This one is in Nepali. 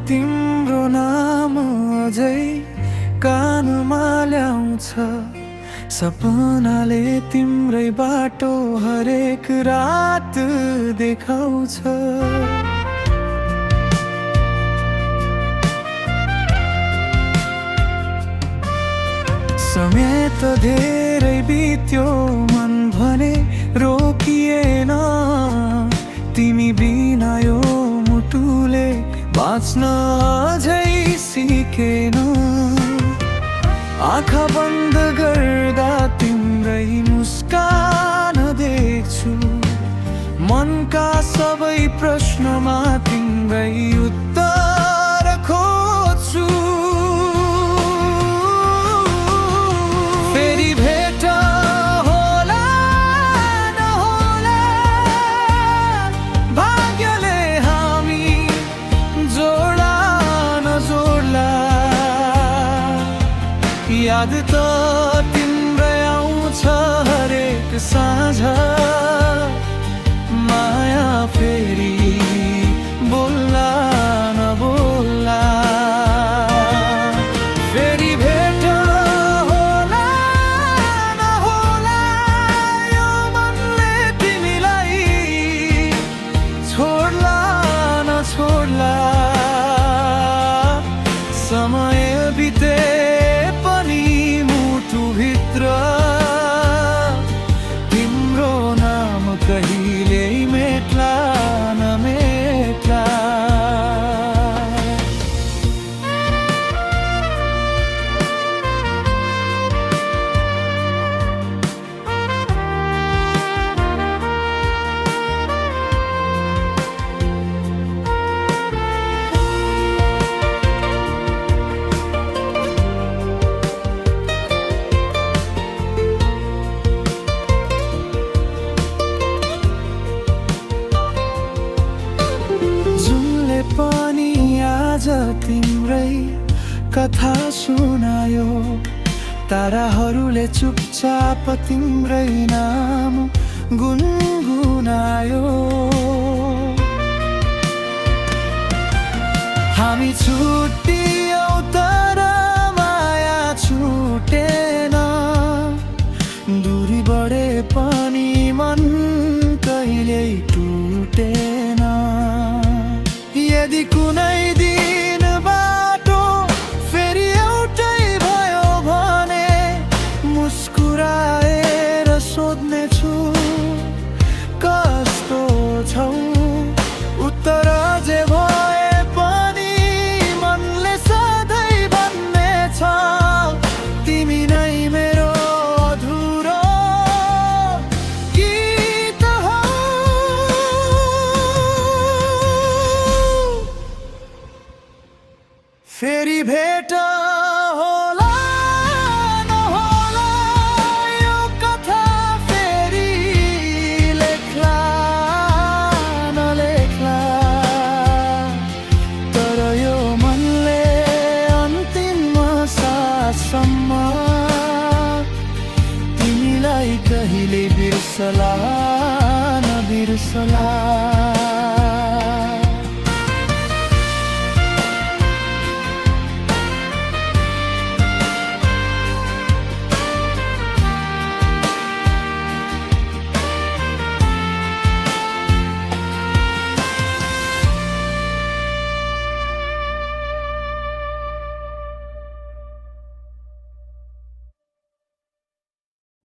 तिम्रो नाम अझै कानमा ल्याउँछ। सपनाले तिम्रै बाटो हरेक रात देखाउँछ। समय त धेरै बित्यो मन भने रोकिएन। तिमी बिना यो मुटुले बाँच्न अझै सिकेन। आँखा बन्द गर्दा तिम्रै मुस्कान देख्छु। मनका सबै प्रश्नमा तिम्रै उत्तर खोज्छु। फेरि भेट होला नहोला, भाग्यले हामी जोड्ला नजोड्ला। याद त तिम्रै आउँछ हरेक साँझ। माया फेरि बोल्ला नबोल्ला। फेरि भेट होला नहोला, यो मनले तिमीलाई छोड्ला नछोड्ला। समय बिते तिम्रो नाम कहिले मेट्ला नमेट्ला। पनि आज तिम्रै कथा सुनायो। ताराहरूले चुपचाप तिम्रै नाम गुनगुनायो। हामी छुट्टियौ तर माया छुटेन। दूरी बढे पनि मन कहिल्यै टुटेन। यदि कुनै दिन बाटो फेरि एउटै भयो भने मुस्कुराएर सोध्नेछु कस्तो छौ। उत्तर जे भए पनि मनले सधैँ भन्नेछ, तिमी नै मेरो अधुरो गीत हौ। फेरि भेट होला नहोला, यो कथा फेरि लेख्ला नलेख्ला। तर यो मनले अन्तिम साससम्म तिमीलाई कहिले बिर्सला नबिर्सला।